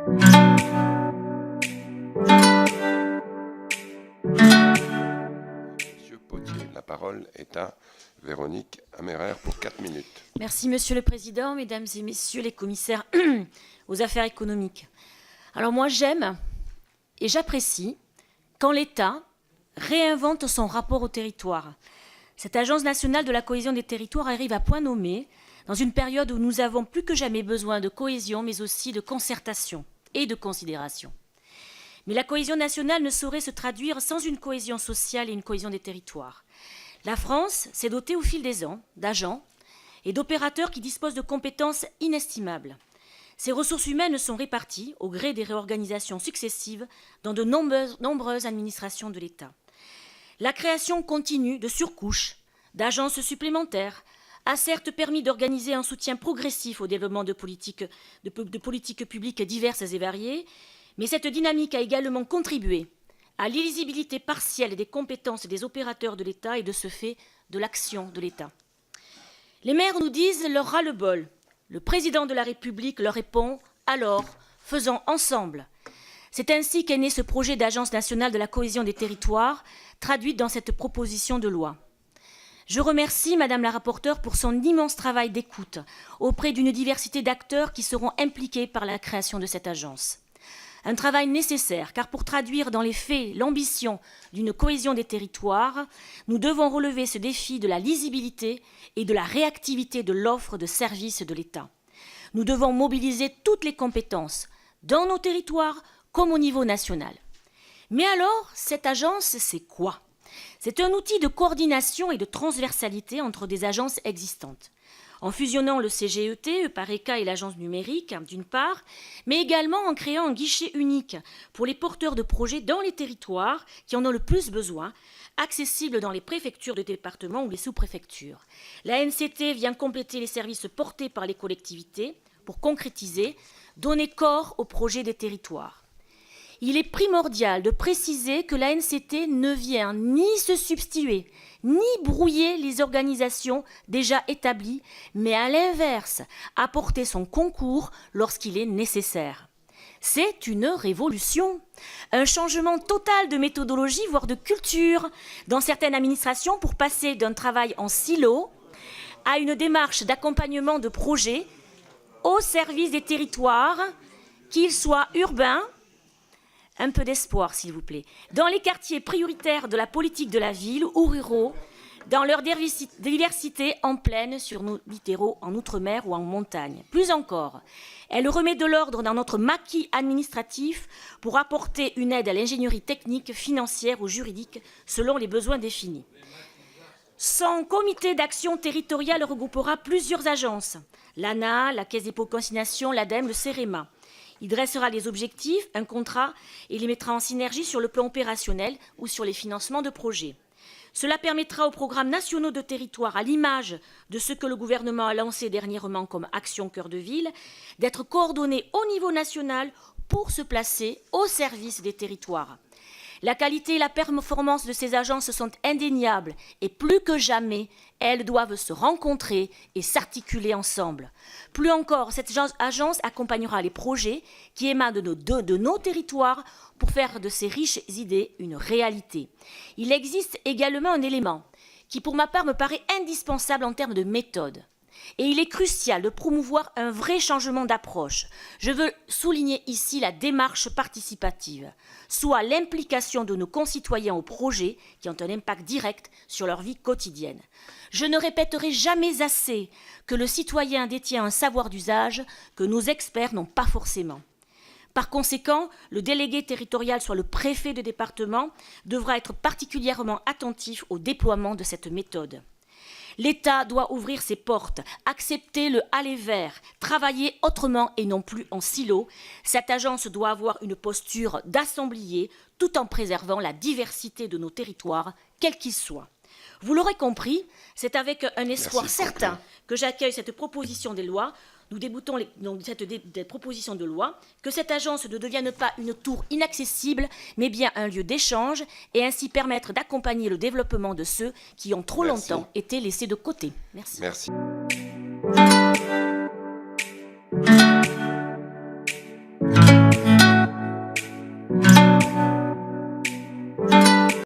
Monsieur Potier, la parole est à Véronique Améraire pour 4 minutes. Merci Monsieur le Président, Mesdames et Messieurs les commissaires aux affaires économiques. Alors moi j'aime et j'apprécie quand l'État réinvente son rapport au territoire. Cette Agence nationale de la cohésion des territoires arrive à point nommé dans une période où nous avons plus que jamais besoin de cohésion, mais aussi de concertation et de considération. Mais la cohésion nationale ne saurait se traduire sans une cohésion sociale et une cohésion des territoires. La France s'est dotée au fil des ans d'agents et d'opérateurs qui disposent de compétences inestimables. Ces ressources humaines sont réparties au gré des réorganisations successives dans de nombreuses administrations de l'État. La création continue de surcouches, d'agences supplémentaires, a certes permis d'organiser un soutien progressif au développement de politiques publiques diverses et variées, mais cette dynamique a également contribué à l'illisibilité partielle des compétences des opérateurs de l'État et de ce fait de l'action de l'État. Les maires nous disent leur ras-le-bol. Le président de la République leur répond « alors, faisons ensemble ». C'est ainsi qu'est né ce projet d'Agence nationale de la cohésion des territoires, traduite dans cette proposition de loi. Je remercie Madame la rapporteure pour son immense travail d'écoute auprès d'une diversité d'acteurs qui seront impliqués par la création de cette agence. Un travail nécessaire, car pour traduire dans les faits l'ambition d'une cohésion des territoires, nous devons relever ce défi de la lisibilité et de la réactivité de l'offre de services de l'État. Nous devons mobiliser toutes les compétences, dans nos territoires comme au niveau national. Mais alors, cette agence, c'est quoi ? C'est un outil de coordination et de transversalité entre des agences existantes. En fusionnant le CGET, Eupareca et l'agence numérique, d'une part, mais également en créant un guichet unique pour les porteurs de projets dans les territoires qui en ont le plus besoin, accessible dans les préfectures de département ou les sous-préfectures. La NCT vient compléter les services portés par les collectivités pour concrétiser, donner corps aux projets des territoires. Il est primordial de préciser que la NCT ne vient ni se substituer, ni brouiller les organisations déjà établies, mais à l'inverse, apporter son concours lorsqu'il est nécessaire. C'est une révolution, un changement total de méthodologie, voire de culture, dans certaines administrations pour passer d'un travail en silo à une démarche d'accompagnement de projets au service des territoires, qu'ils soient urbains. Un peu d'espoir, s'il vous plaît. Dans les quartiers prioritaires de la politique de la ville ou ruraux, dans leur diversité en plaine, sur nos littoraux, en outre-mer ou en montagne. Plus encore, elle remet de l'ordre dans notre maquis administratif pour apporter une aide à l'ingénierie technique, financière ou juridique selon les besoins définis. Son comité d'action territoriale regroupera plusieurs agences, l'ANA, la Caisse dépôt consignation, l'ADEME, le CEREMA. Il dressera les objectifs, un contrat, et les mettra en synergie sur le plan opérationnel ou sur les financements de projets. Cela permettra aux programmes nationaux de territoire, à l'image de ce que le gouvernement a lancé dernièrement comme Action Cœur de Ville, d'être coordonnés au niveau national pour se placer au service des territoires. La qualité et la performance de ces agences sont indéniables et plus que jamais, elles doivent se rencontrer et s'articuler ensemble. Plus encore, cette agence accompagnera les projets qui émanent de nos territoires pour faire de ces riches idées une réalité. Il existe également un élément qui, pour ma part, me paraît indispensable en termes de méthode. Et il est crucial de promouvoir un vrai changement d'approche. Je veux souligner ici la démarche participative, soit l'implication de nos concitoyens aux projets qui ont un impact direct sur leur vie quotidienne. Je ne répéterai jamais assez que le citoyen détient un savoir d'usage que nos experts n'ont pas forcément. Par conséquent, le délégué territorial, soit le préfet de département, devra être particulièrement attentif au déploiement de cette méthode. L'État doit ouvrir ses portes, accepter le aller vers, travailler autrement et non plus en silo. Cette agence doit avoir une posture d'assemblier tout en préservant la diversité de nos territoires, quels qu'ils soient. Vous l'aurez compris, c'est avec un espoir certain que j'accueille cette proposition de loi. Nous débutons cette proposition de loi, que cette agence ne devienne pas une tour inaccessible, mais bien un lieu d'échange, et ainsi permettre d'accompagner le développement de ceux qui ont trop longtemps été laissés de côté. Merci. Merci.